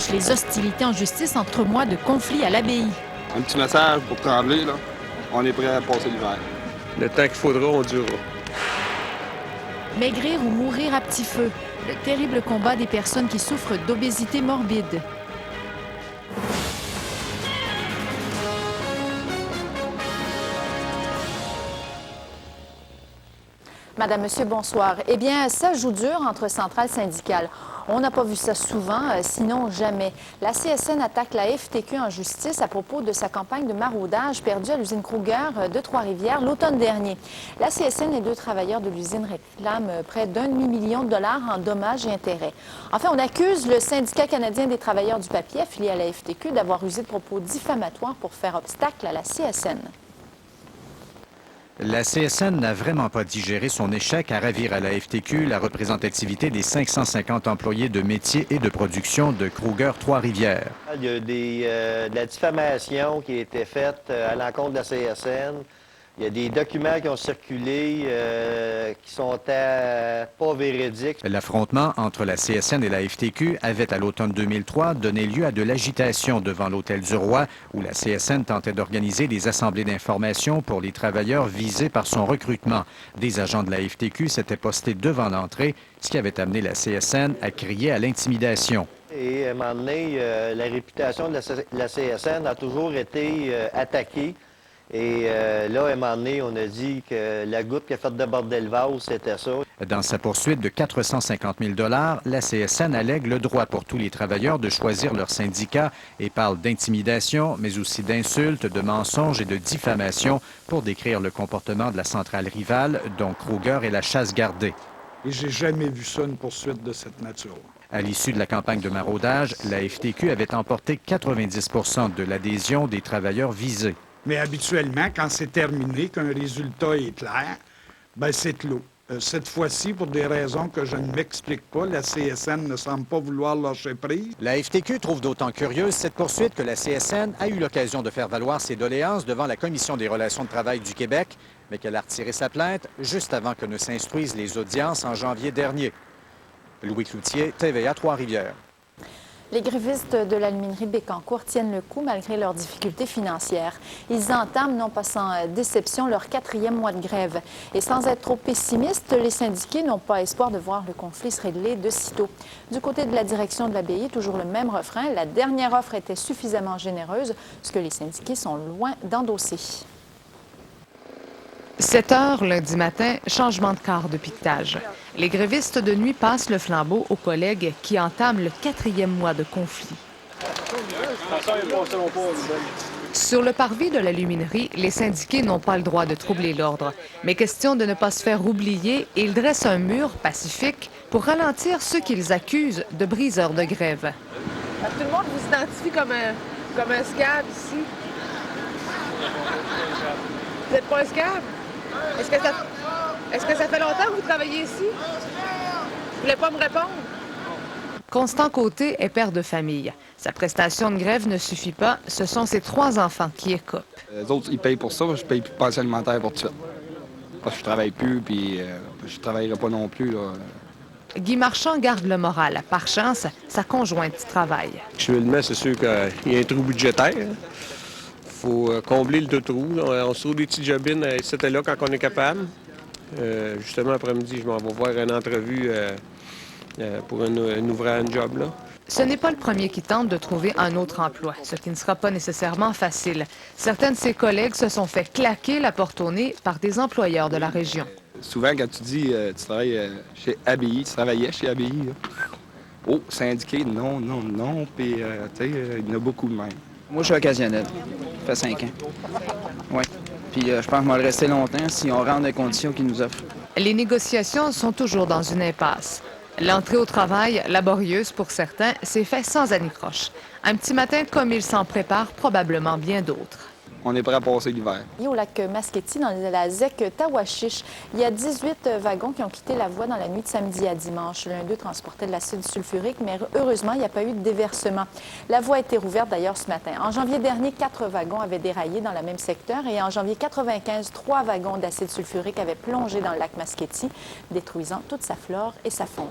déclenche les hostilités en justice entre mois de conflit à l'abbaye. Un petit message pour Tremblay, là. On est prêt à passer l'hiver. Le temps qu'il faudra, on durera. Maigrir ou mourir à petit feu, le terrible combat des personnes qui souffrent d'obésité morbide. Madame, Monsieur, bonsoir. Eh bien, ça joue dur entre centrales syndicales. On n'a pas vu ça souvent, sinon jamais. La CSN attaque la FTQ en justice à propos de sa campagne de maraudage perdue à l'usine Kruger de Trois-Rivières l'automne dernier. La CSN et 2 travailleurs de l'usine réclament près d'1 demi-million de dollars en dommages et intérêts. Enfin, on accuse le syndicat canadien des travailleurs du papier affilié à la FTQ d'avoir usé de propos diffamatoires pour faire obstacle à la CSN. La CSN n'a vraiment pas digéré son échec à ravir à la FTQ la représentativité des 550 employés de métier et de production de Kruger Trois-Rivières. Il y a de la diffamation qui a été faite à l'encontre de la CSN. Il y a des documents qui ont circulé qui sont pas véridiques. L'affrontement entre la CSN et la FTQ avait, à l'automne 2003, donné lieu à de l'agitation devant l'Hôtel du Roi, où la CSN tentait d'organiser des assemblées d'information pour les travailleurs visés par son recrutement. Des agents de la FTQ s'étaient postés devant l'entrée, ce qui avait amené la CSN à crier à l'intimidation. Et à un moment donné, la réputation de la CSN a toujours été attaquée. Et là, à un moment donné, on a dit que la goutte qui a fait déborder le vase, c'était ça. Dans sa poursuite de 450 000 $, la CSN allègue le droit pour tous les travailleurs de choisir leur syndicat et parle d'intimidation, mais aussi d'insultes, de mensonges et de diffamation pour décrire le comportement de la centrale rivale, dont Kruger est la chasse gardée. Et j'ai jamais vu ça, une poursuite de cette nature. À l'issue de la campagne de maraudage, la FTQ avait emporté 90 % de l'adhésion des travailleurs visés. Mais habituellement, quand c'est terminé, qu'un résultat est clair, ben c'est clos. Cette fois-ci, pour des raisons que je ne m'explique pas, la CSN ne semble pas vouloir lâcher prise. La FTQ trouve d'autant curieuse cette poursuite que la CSN a eu l'occasion de faire valoir ses doléances devant la Commission des relations de travail du Québec, mais qu'elle a retiré sa plainte juste avant que ne s'instruisent les audiences en janvier dernier. Louis Cloutier, TVA Trois-Rivières. Les grévistes de l'aluminerie Bécancour tiennent le coup malgré leurs difficultés financières. Ils entament, non pas sans déception, leur 4e mois de grève. Et sans être trop pessimistes, les syndiqués n'ont pas espoir de voir le conflit se régler de sitôt. Du côté de la direction de l'abbaye, toujours le même refrain. La dernière offre était suffisamment généreuse, ce que les syndiqués sont loin d'endosser. 7 heures lundi matin, changement de quart de piquetage. Les grévistes de nuit passent le flambeau aux collègues qui entament le 4e mois de conflit. Sur le parvis de l'aluminerie, les syndiqués n'ont pas le droit de troubler l'ordre. Mais question de ne pas se faire oublier, ils dressent un mur pacifique pour ralentir ceux qu'ils accusent de briseurs de grève. Tout le monde vous identifie comme un scab ici. Vous n'êtes pas un scab? Est-ce que ça fait longtemps que vous travaillez ici? Vous voulez pas me répondre? Constant Côté est père de famille. Sa prestation de grève ne suffit pas. Ce sont ses 3 enfants qui écopent. Les autres, ils payent pour ça. Je paye plus de pension alimentaire pour tout de suite. Parce que je travaille plus, puis je travaillerai pas non plus, là. Guy Marchand garde le moral. Par chance, sa conjointe travaille. Actuellement, c'est sûr qu'il y a un trou budgétaire. Il faut combler le 2 trous. On se trouve des petites jobines ici et là quand on est capable. Justement, après-midi, je m'en vais voir une entrevue pour un job, là. Ce n'est pas le premier qui tente de trouver un autre emploi, ce qui ne sera pas nécessairement facile. Certains de ses collègues se sont fait claquer la porte au nez par des employeurs de la région. Souvent, quand tu dis tu travailles chez ABI, tu travaillais chez ABI, là. Oh, syndiqué, non, puis tu sais, il y en a beaucoup de même. Moi, je suis occasionnel. Ça fait 5 ans. Oui. Puis je pense qu'on va le rester longtemps si on rentre dans les conditions qu'ils nous offrent. Les négociations sont toujours dans une impasse. L'entrée au travail, laborieuse pour certains, s'est faite sans anicroche. Un petit matin comme il s'en prépare probablement bien d'autres. On est prêt à passer l'hiver. Au lac Masquetti, dans la ZEC Tawachiche, il y a 18 wagons qui ont quitté la voie dans la nuit de samedi à dimanche. L'un d'eux transportait de l'acide sulfurique, mais heureusement, il n'y a pas eu de déversement. La voie a été rouverte d'ailleurs ce matin. En janvier dernier, 4 wagons avaient déraillé dans le même secteur et en janvier 95, 3 wagons d'acide sulfurique avaient plongé dans le lac Masquetti, détruisant toute sa flore et sa faune.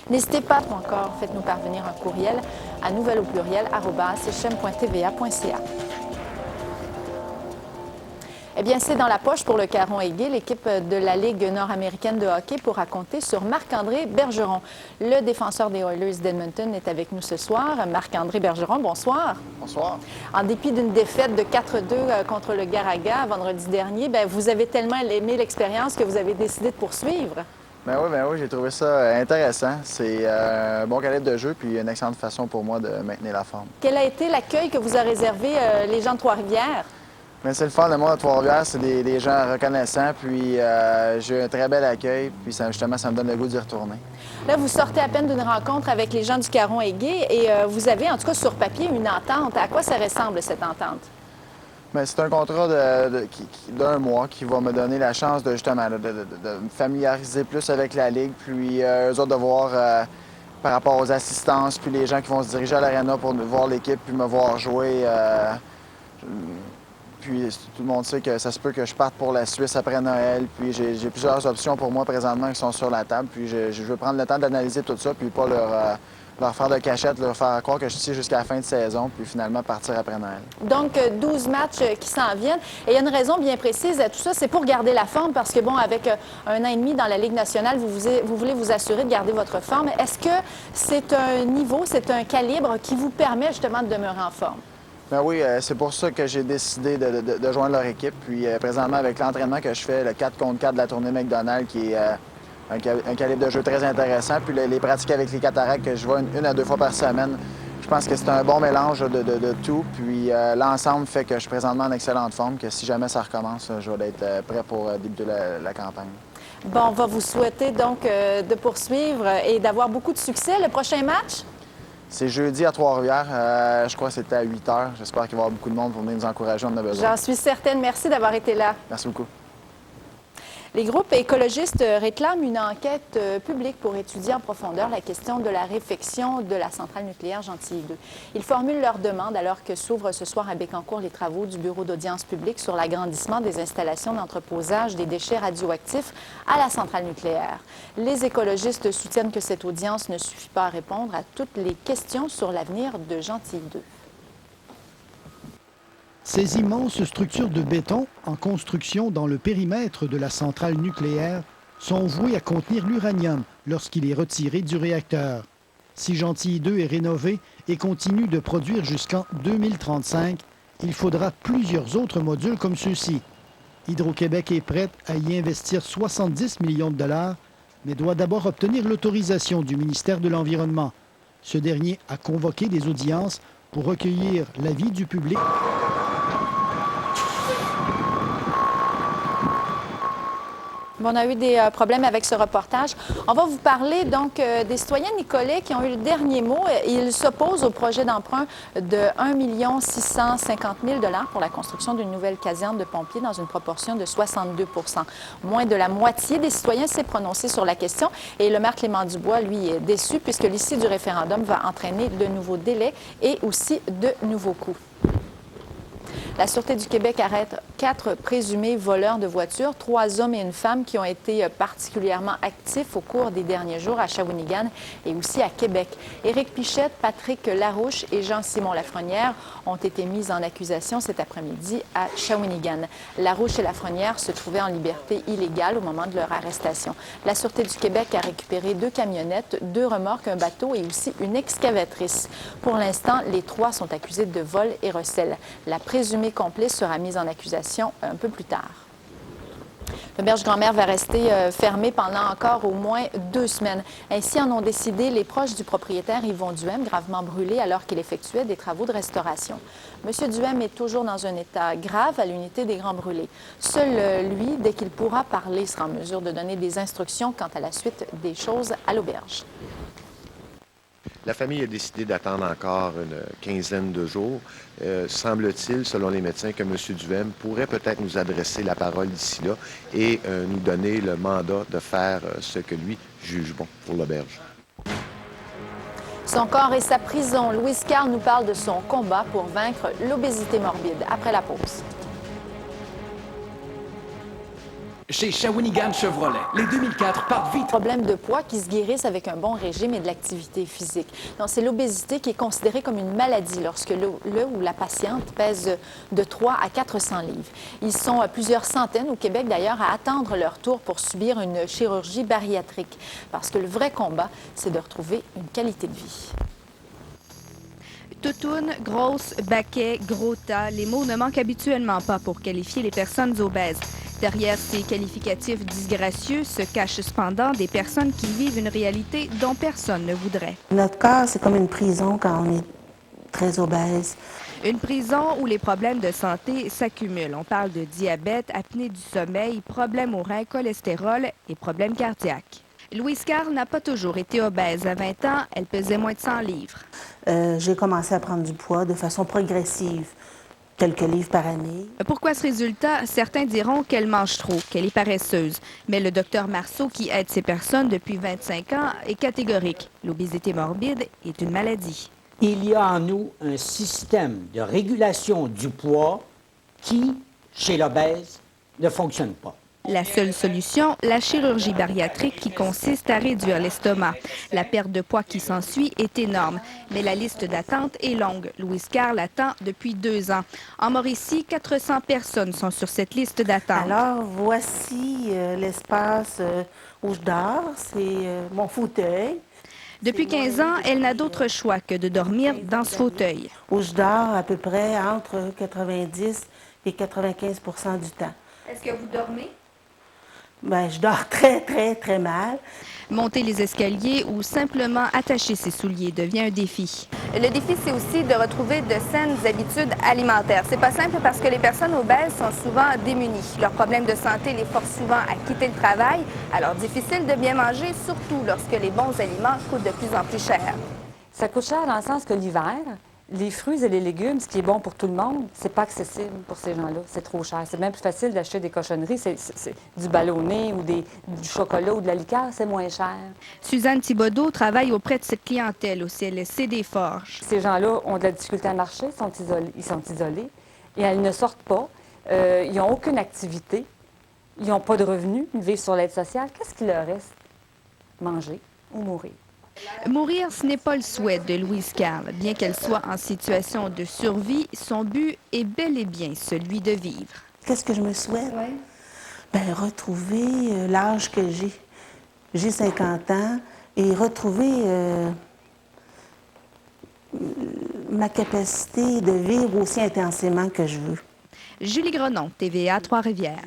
N'hésitez pas, ou encore, faites-nous parvenir un courriel à nouvelles@chm.tva.ca. Eh bien, c'est dans la poche pour le Caron Aigué. L'équipe de la Ligue nord-américaine de hockey pourra compter sur Marc-André Bergeron. Le défenseur des Oilers d'Edmonton est avec nous ce soir. Marc-André Bergeron, bonsoir. Bonsoir. En dépit d'une défaite de 4-2 contre le Garaga vendredi dernier, vous avez tellement aimé l'expérience que vous avez décidé de poursuivre. Ben oui, j'ai trouvé ça intéressant. C'est un bon calibre de jeu puis une excellente façon pour moi de maintenir la forme. Quel a été l'accueil que vous a réservé les gens de Trois-Rivières? Mais c'est le fun, le monde de Trois-Rivières, c'est des gens reconnaissants, puis j'ai eu un très bel accueil, puis ça me donne le goût d'y retourner. Là, vous sortez à peine d'une rencontre avec les gens du Caron Aigué et vous avez, en tout cas sur papier, une entente. À quoi ça ressemble, cette entente? Bien, c'est un contrat d'un mois qui va me donner la chance de justement de me familiariser plus avec la Ligue, puis eux autres de voir par rapport aux assistances, puis les gens qui vont se diriger à l'aréna pour voir l'équipe, puis me voir jouer. Puis tout le monde sait que ça se peut que je parte pour la Suisse après Noël. Puis j'ai plusieurs options pour moi présentement qui sont sur la table. Puis je veux prendre le temps d'analyser tout ça, puis pas leur faire de cachette, leur faire croire que je suis jusqu'à la fin de saison, puis finalement partir après Noël. Donc, 12 matchs qui s'en viennent. Et il y a une raison bien précise à tout ça, c'est pour garder la forme, parce que, bon, avec un an et demi dans la Ligue nationale, vous voulez vous assurer de garder votre forme. Est-ce que c'est un niveau, c'est un calibre qui vous permet justement de demeurer en forme? Ben oui, c'est pour ça que j'ai décidé de joindre leur équipe. Puis présentement, avec l'entraînement que je fais, le 4 contre 4 de la tournée McDonald's, qui est un calibre de jeu très intéressant, puis les pratiques avec les cataractes que je vois une à deux fois par semaine, je pense que c'est un bon mélange de tout. Puis l'ensemble fait que je suis présentement en excellente forme, que si jamais ça recommence, je vais être prêt pour débuter la campagne. Bon, on va vous souhaiter donc de poursuivre et d'avoir beaucoup de succès. Le prochain match? C'est jeudi à Trois-Rivières. Je crois que c'était à 8 h. J'espère qu'il va y avoir beaucoup de monde pour venir nous encourager. On en a besoin. J'en suis certaine. Merci d'avoir été là. Merci beaucoup. Les groupes écologistes réclament une enquête publique pour étudier en profondeur la question de la réfection de la centrale nucléaire Gentilly 2. Ils formulent leur demande alors que s'ouvrent ce soir à Bécancour les travaux du bureau d'audience publique sur l'agrandissement des installations d'entreposage des déchets radioactifs à la centrale nucléaire. Les écologistes soutiennent que cette audience ne suffit pas à répondre à toutes les questions sur l'avenir de Gentilly 2. Ces immenses structures de béton en construction dans le périmètre de la centrale nucléaire sont vouées à contenir l'uranium lorsqu'il est retiré du réacteur. Si Gentilly 2 est rénové et continue de produire jusqu'en 2035, il faudra plusieurs autres modules comme ceux-ci. Hydro-Québec est prête à y investir 70 millions de dollars, mais doit d'abord obtenir l'autorisation du ministère de l'Environnement. Ce dernier a convoqué des audiences pour recueillir l'avis du public. On a eu des problèmes avec ce reportage. On va vous parler donc des citoyens nicolais qui ont eu le dernier mot. Ils s'opposent au projet d'emprunt de 1 650 000 $ pour la construction d'une nouvelle caserne de pompiers dans une proportion de 62 %. Moins de la moitié des citoyens s'est prononcé sur la question et le maire Clément Dubois, lui, est déçu puisque l'issue du référendum va entraîner de nouveaux délais et aussi de nouveaux coûts. La Sûreté du Québec arrête 4 présumés voleurs de voitures, 3 hommes et une femme qui ont été particulièrement actifs au cours des derniers jours à Shawinigan et aussi à Québec. Éric Pichette, Patrick Larouche et Jean-Simon Lafrenière ont été mis en accusation cet après-midi à Shawinigan. Larouche et Lafrenière se trouvaient en liberté illégale au moment de leur arrestation. La Sûreté du Québec a récupéré 2 camionnettes, 2 remorques, un bateau et aussi une excavatrice. Pour l'instant, les 3 sont accusés de vol et recel. La présumée complice sera mise en accusation un peu plus tard. L'auberge Grand-Mère va rester fermée pendant encore au moins 2 semaines. Ainsi en ont décidé les proches du propriétaire Yvon Duhem, gravement brûlé alors qu'il effectuait des travaux de restauration. M. Duhem est toujours dans un état grave à l'unité des Grands Brûlés. Seul lui, dès qu'il pourra parler, sera en mesure de donner des instructions quant à la suite des choses à l'auberge. La famille a décidé d'attendre encore une quinzaine de jours. Semble-t-il, selon les médecins, que M. Duhem pourrait peut-être nous adresser la parole d'ici là et nous donner le mandat de faire ce que lui juge bon pour l'auberge. Son corps et sa prison. Louise Carl nous parle de son combat pour vaincre l'obésité morbide. Après la pause. chez Shawinigan Chevrolet. Les 2004 partent vite. Problèmes de poids qui se guérissent avec un bon régime et de l'activité physique. C'est l'obésité qui est considérée comme une maladie lorsque le ou la patiente pèse de 3 à 400 livres. Ils sont plusieurs centaines au Québec d'ailleurs à attendre leur tour pour subir une chirurgie bariatrique. Parce que le vrai combat, c'est de retrouver une qualité de vie. Toutoune, grosse, baquet, gros tas, les mots ne manquent habituellement pas pour qualifier les personnes obèses. Derrière ces qualificatifs disgracieux se cachent cependant des personnes qui vivent une réalité dont personne ne voudrait. Notre corps, c'est comme une prison quand on est très obèse. Une prison où les problèmes de santé s'accumulent. On parle de diabète, apnée du sommeil, problèmes aux reins, cholestérol et problèmes cardiaques. Louise Carl n'a pas toujours été obèse. À 20 ans, elle pesait moins de 100 livres. J'ai commencé à prendre du poids de façon progressive, quelques livres par année. Pourquoi ce résultat? Certains diront qu'elle mange trop, qu'elle est paresseuse. Mais le docteur Marceau, qui aide ces personnes depuis 25 ans, est catégorique. L'obésité morbide est une maladie. Il y a en nous un système de régulation du poids qui, chez l'obèse, ne fonctionne pas. La seule solution, la chirurgie bariatrique qui consiste à réduire l'estomac. La perte de poids qui s'ensuit est énorme, mais la liste d'attente est longue. Louise Carl attend depuis 2 ans. En Mauricie, 400 personnes sont sur cette liste d'attente. Alors, voici l'espace où je dors, c'est mon fauteuil. Depuis 15 ans, elle n'a d'autre choix que de dormir dans ce fauteuil. Où je dors à peu près entre 90 et 95 du temps. Est-ce que vous dormez? Bien, je dors très, très, très mal. Monter les escaliers ou simplement attacher ses souliers devient un défi. Le défi, c'est aussi de retrouver de saines habitudes alimentaires. C'est pas simple parce que les personnes obèses sont souvent démunies. Leurs problèmes de santé les forcent souvent à quitter le travail. Alors, difficile de bien manger, surtout lorsque les bons aliments coûtent de plus en plus cher. Ça coûte cher dans le sens que l'hiver, les fruits et les légumes, ce qui est bon pour tout le monde, c'est pas accessible pour ces gens-là. C'est trop cher. C'est même plus facile d'acheter des cochonneries. C'est du ballonné ou du chocolat ou de la liqueur, c'est moins cher. Suzanne Thibodeau travaille auprès de cette clientèle au CLSC des Forges. Ces gens-là ont de la difficulté à marcher, ils sont isolés et elles ne sortent pas. Ils n'ont aucune activité. Ils n'ont pas de revenus. Ils vivent sur l'aide sociale. Qu'est-ce qu'il leur reste? Manger ou mourir. Mourir, ce n'est pas le souhait de Louise Carl. Bien qu'elle soit en situation de survie, son but est bel et bien celui de vivre. Qu'est-ce que je me souhaite? Bien, retrouver l'âge que j'ai. J'ai 50 ans et retrouver ma capacité de vivre aussi intensément que je veux. Julie Grenon, TVA Trois-Rivières.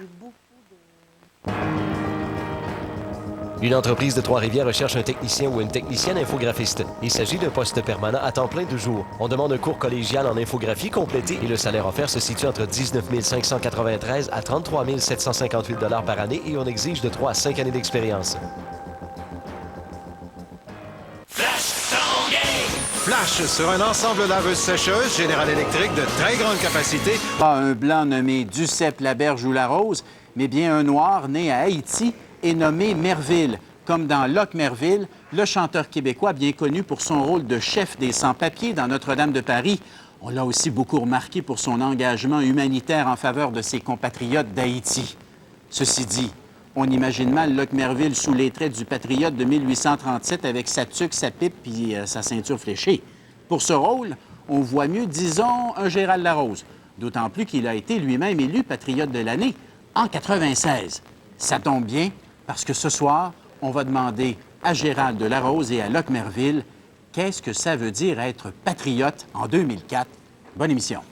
Une entreprise de Trois-Rivières recherche un technicien ou une technicienne infographiste. Il s'agit d'un poste permanent à temps plein de jour. On demande un cours collégial en infographie complété et le salaire offert se situe entre 19 593 à 33 758 $ par année et on exige de 3 à 5 années d'expérience. Flash sur un ensemble laveuse-sécheuse Général Electric de très grande capacité. Pas un blanc nommé Duceppe, Laberge ou Larose, mais bien un noir né à Haïti et nommé Merville. Comme dans Locke Merville, le chanteur québécois bien connu pour son rôle de chef des sans-papiers dans Notre-Dame de Paris. On l'a aussi beaucoup remarqué pour son engagement humanitaire en faveur de ses compatriotes d'Haïti. Ceci dit, on imagine mal Locke Merville sous les traits du patriote de 1837 avec sa tuque, sa pipe puis sa ceinture fléchée. Pour ce rôle, on voit mieux, disons, un Gérald Larose. D'autant plus qu'il a été lui-même élu patriote de l'année en 96. Ça tombe bien, parce que ce soir, on va demander à Gérald Larose et à Locke Merville qu'est-ce que ça veut dire être patriote en 2004. Bonne émission.